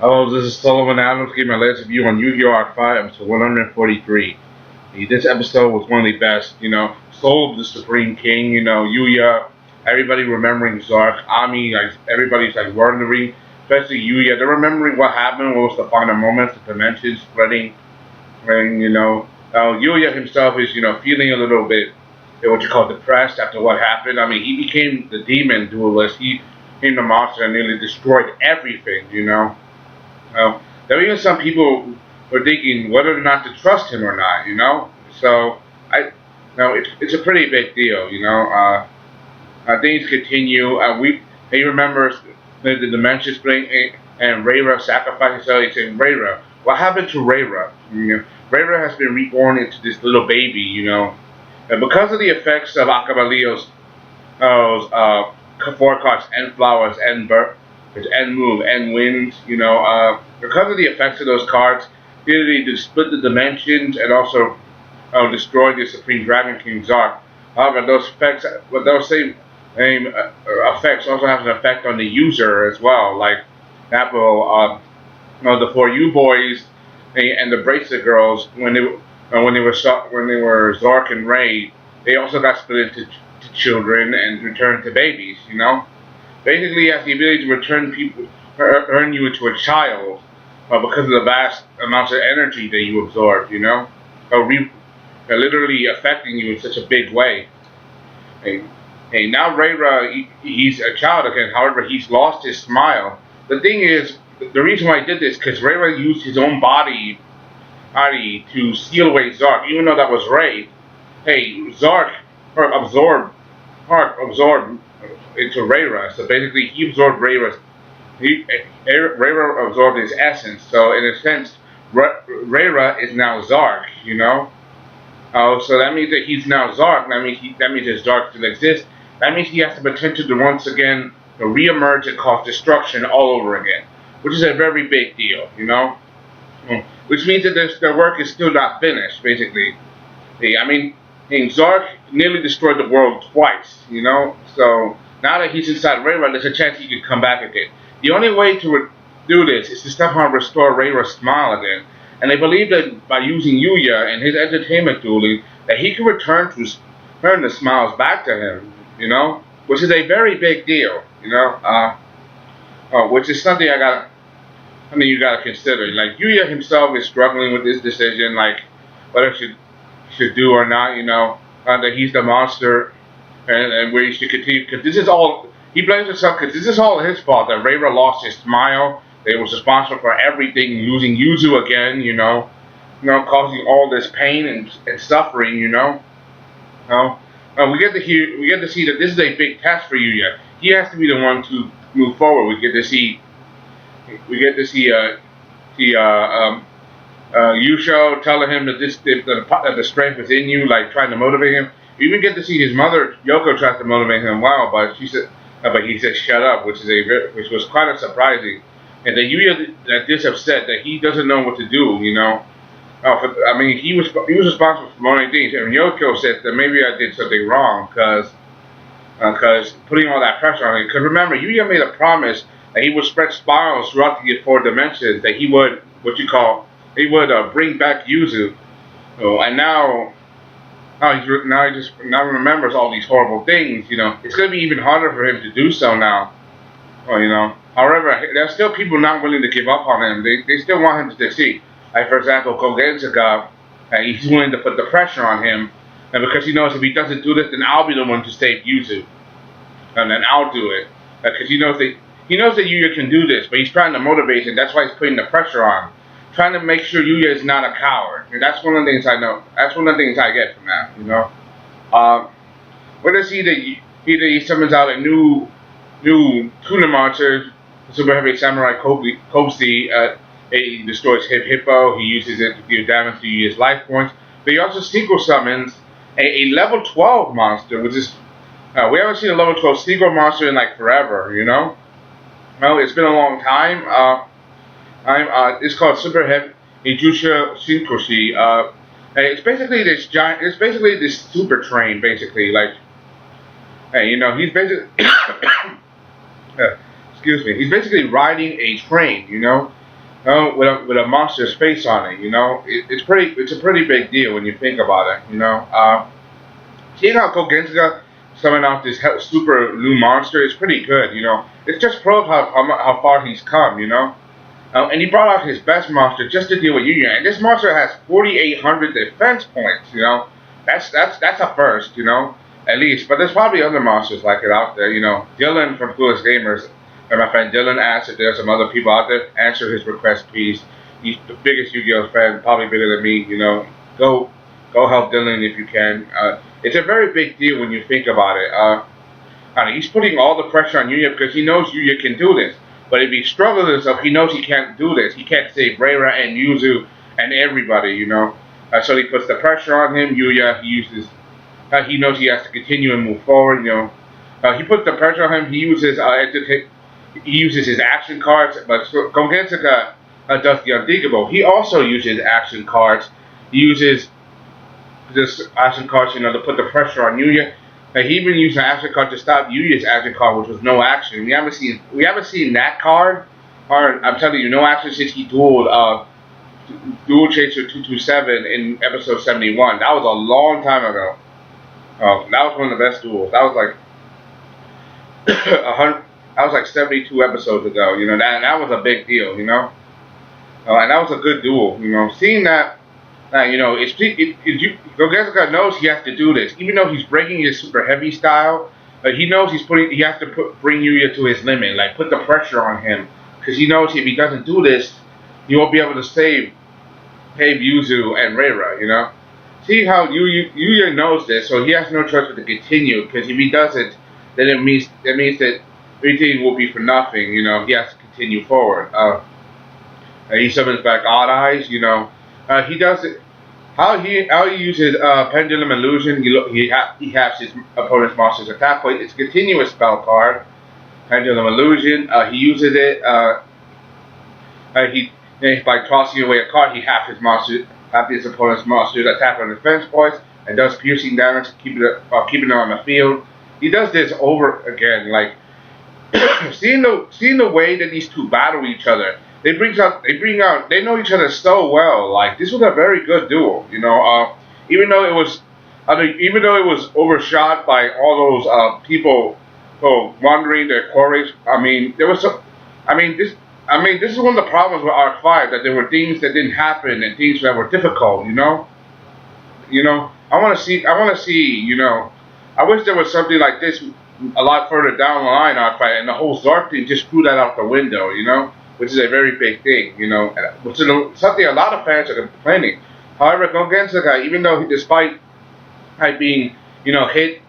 Hello, this is Sullivan Adams. Give my latest review on Yu-Gi-Oh! Arc 5, episode 143. This episode was one of the best, Soul of the Supreme King, Yuya, everybody remembering Zark, Ami, like, everybody's like wondering, especially Yuya, they're remembering what happened, what was the final moments, the dimensions spreading, and, Yuya himself is, feeling a little bit, what you call depressed after what happened. I mean, he became the demon duelist, he became the monster and nearly destroyed everything. There were even some people were thinking whether or not to trust him or not. So it's a pretty big deal. Things continue. He remembers the dimension spring and Rayra sacrificed himself. He said, Rayra, what happened to Rayra? Rayra has been reborn into this little baby. And because of the effects of Akabalio's forecasts and flowers and birth, and move and wins, because of the effects of those cards, they split the dimensions and also destroy the Supreme Dragon King Zark. However, those effects, but those same effects also have an effect on the user as well. Like, for example, the 4U boys and the Bracelet girls, when they were Zark and Ray, they also got split into children and returned to babies. Basically, he has the ability to turn you into a child because of the vast amounts of energy that you absorb. Literally affecting you in such a big way. Now Rayra, he's a child again. However, he's lost his smile. The thing is, the reason why he did this because Rayra used his own body to seal away Zark, even though that was Ray. Zark absorbed into Rayra. So basically, he absorbed Rayra absorbed his essence. So in a sense, Rayra is now Zark. So that means that he's now Zark. That means his Zark still exists. That means he has the potential to once again reemerge and cause destruction all over again, which is a very big deal. Which means that their work is still not finished. Basically, Zark nearly destroyed the world twice. So now that he's inside Rayra, there's a chance he could come back again. The only way to do this is to somehow restore Rayra's smile again. And they believe that by using Yuya and his entertainment dueling, that he can return the smiles back to him, which is a very big deal. Which is something you gotta consider. Like, Yuya himself is struggling with this decision, like, whether he should do or not, that he's the monster, and where he should continue, because this is all, he blames himself, because this is all his fault, that Rayra lost his smile. They was responsible for everything, losing Yuzu again, causing all this pain and suffering. We get to see that this is a big test for Yuya. He has to be the one to move forward. We get to see Yusho telling him that the strength is in you, like trying to motivate him. You even get to see his mother Yoko tries to motivate him. Wow, but he said shut up, which was kind of surprising. And that Yuya that this upset that he doesn't know what to do. He was responsible for many things. And Yoko said that maybe I did something wrong because putting all that pressure on him. Because remember, Yuya made a promise that he would spread smiles throughout the 4 dimensions. That he would bring back Yuzu. And now he remembers all these horrible things. It's going to be even harder for him to do so now. However, there's still people not willing to give up on him. They still want him to succeed. Like, for example, Kogenzaga, he's willing to put the pressure on him, and because he knows if he doesn't do this, then I'll be the one to save Yuzu, and then I'll do it. Because he knows that Yuya can do this, but he's trying to motivate him. That's why he's putting the pressure on, trying to make sure Yuya is not a coward. And that's one of the things I know. That's one of the things I get from that. We're gonna see that he summons out a new tuna monster. Super Heavy Samurai Kosi. He destroys Hippo. He uses it to deal damage to his life points. But he also synchro summons a level 12 monster, which is we haven't seen a level 12 synchro monster in like forever. Well, it's been a long time. It's called Super Heavy Ijusha Synchrocy. It's basically this giant. It's basically this super train. Basically, like, he's basically. Excuse me. He's basically riding a train, with a monster's face on it. It's a pretty big deal when you think about it. Seeing how Kogenska summon out this super new monster is pretty good. It just proves how far he's come. And he brought out his best monster just to deal with Yuya. And this monster has 4,800 defense points. That's a first. At least. But there's probably other monsters like it out there. Dylan from Clueless Gamers, and my friend Dylan asked if there's some other people out there. Answer his request, please. He's the biggest Yu-Gi-Oh fan, probably bigger than me. Go go help Dylan if you can. It's a very big deal when you think about it. He's putting all the pressure on Yuya because he knows Yuya can do this. But if he struggles with himself, he knows he can't do this. He can't save Reira and Yuzu and everybody. So he puts the pressure on him. Yuya, he knows he has to continue and move forward. He puts the pressure on him. He uses his action cards, but Gongensaka does the unthinkable. He also uses action cards. He uses this action cards, to put the pressure on Yuya. He even used an action card to stop Yuya's action card, which was no action. We haven't seen that card. Or I'm telling you, no action since he dueled Dual Chaser 227 in episode 71. That was a long time ago. That was one of the best duels. That was like 100. That was like 72 episodes ago. That was a big deal. And that was a good duel. Seeing that. Gogeta knows he has to do this, even though he's breaking his super heavy style. He knows he has to bring Yuya to his limit, like put the pressure on him, because he knows if he doesn't do this, he won't be able to save Yuzu and Reira. See how Yuya knows this, so he has no choice but to continue. Because if he doesn't, then it means that everything will be for nothing. He has to continue forward. He summons back Odd Eyes. He does it. How he uses Pendulum Illusion. He has his opponent's monster's attack point. It's a continuous spell card. Pendulum Illusion. He uses it. By tossing away a card, he half his opponent's monster's attack on defense points and does piercing damage, keeping it on the field. He does this over again, like seeing the way that these two battle each other. They know each other so well. Like, this was a very good duel, even though it was overshot by all those people wandering their quarries. This is one of the problems with Arc 5, that there were things that didn't happen and things that were difficult. I want to see. I wish there was something like this a lot further down the line, Arc 5, and the whole Zark thing just threw that out the window. Which is a very big thing, which is something a lot of fans are complaining. However, Gongensaka, even though despite being, hit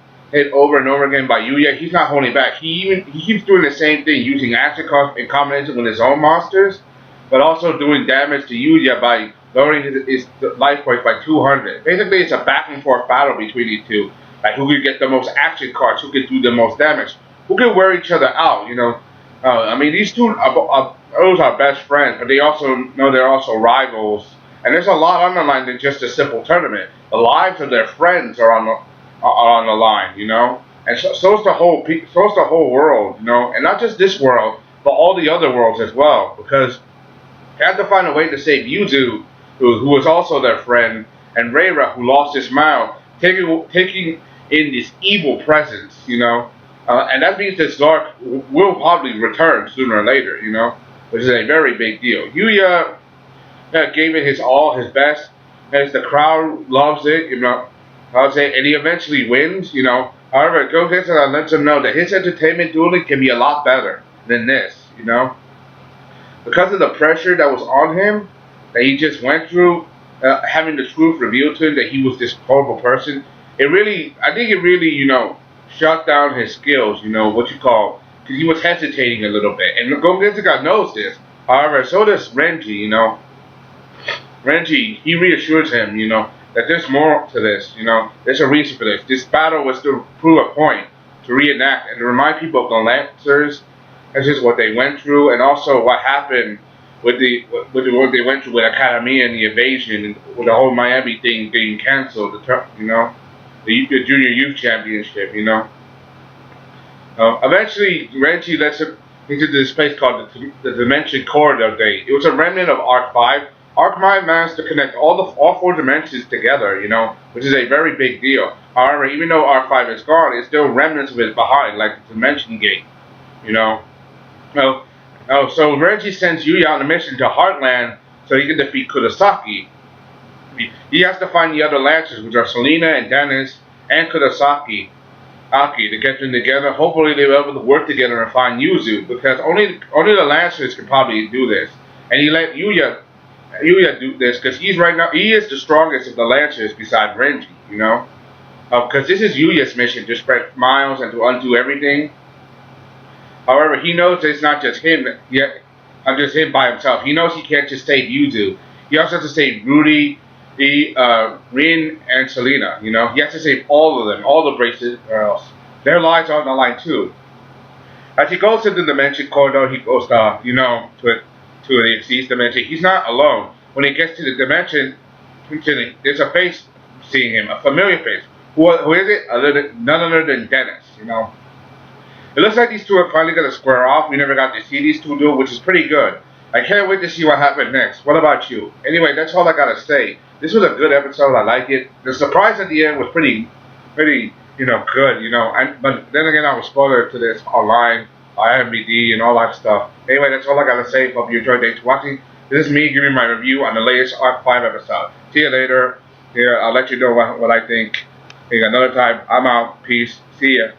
over and over again by Yuya, he's not holding back. He keeps doing the same thing, using action cards in combination with his own monsters, but also doing damage to Yuya by lowering his life points by 200. Basically, it's a back and forth battle between these two, like who could get the most action cards, who could do the most damage, who could wear each other out. These two those are best friends, but they also know they're also rivals. And there's a lot on the line than just a simple tournament. The lives of their friends are on the line, And so is the whole world, And not just this world, but all the other worlds as well. Because they had to find a way to save Yuzu, who was also their friend, and Reira, who lost his smile, taking in this evil presence, and that means that Zark will probably return sooner or later, which is a very big deal. Yuya gave it his all, his best, as the crowd loves it, and he eventually wins, However, Gogeta lets him know that his entertainment dueling can be a lot better than this, Because of the pressure that was on him, that he just went through, having the truth revealed to him that he was this horrible person, I think it really, shut down his skills, because he was hesitating a little bit. And Gogeta knows this. However, so does Renji, Renji, he reassures him, that there's more to this, there's a reason for this. This battle was to prove a point, to reenact, and to remind people of the Lancers, that's just what they went through, and also what happened with what they went through with Academia and the invasion, and with the whole Miami thing getting canceled, the Junior Youth Championship, Eventually, Renji lets him, into this place called the Dimension Corridor Day. It was a remnant of Arc 5. Arc 5 managed to connect all four dimensions together, which is a very big deal. However, even though Arc 5 is gone, it's still remnants of it behind, like the Dimension Gate, you know. So Reggie sends Yuya on a mission to Heartland so he can defeat Kurosaki. He has to find the other Lancers, which are Selena and Dennis and Kurosaki, to get them together. Hopefully they'll be able to work together and find Yuzu, because only the Lancers can probably do this. And he let Yuya do this because he is the strongest of the Lancers beside Renji, because this is Yuya's mission to spread miles and to undo everything. However, he knows it's not just him just him by himself. He knows he can't just save Yuzu. He also has to save Rudy, Rin, and Selena. He has to save all of them, all the braces, or else their lives are on the line too. As he goes to the Dimension Corridor, he goes to the Exceeds Dimension. He's not alone. When he gets to the dimension, there's a face seeing him, a familiar face. Who is it? None other than Dennis. It looks like these two are finally going to square off. We never got to see these two duel, which is pretty good. I can't wait to see what happens next. What about you? Anyway, that's all I got to say. This was a good episode. I like it. The surprise at the end was pretty, good. But then again, I was spoiled to this online, IMDb, and all that stuff. Anyway, that's all I got to say. Hope you enjoyed. Thanks for watching. This is me giving my review on the latest Arc 5 episode. See you later. I'll let you know what I think. Another time. I'm out. Peace. See ya.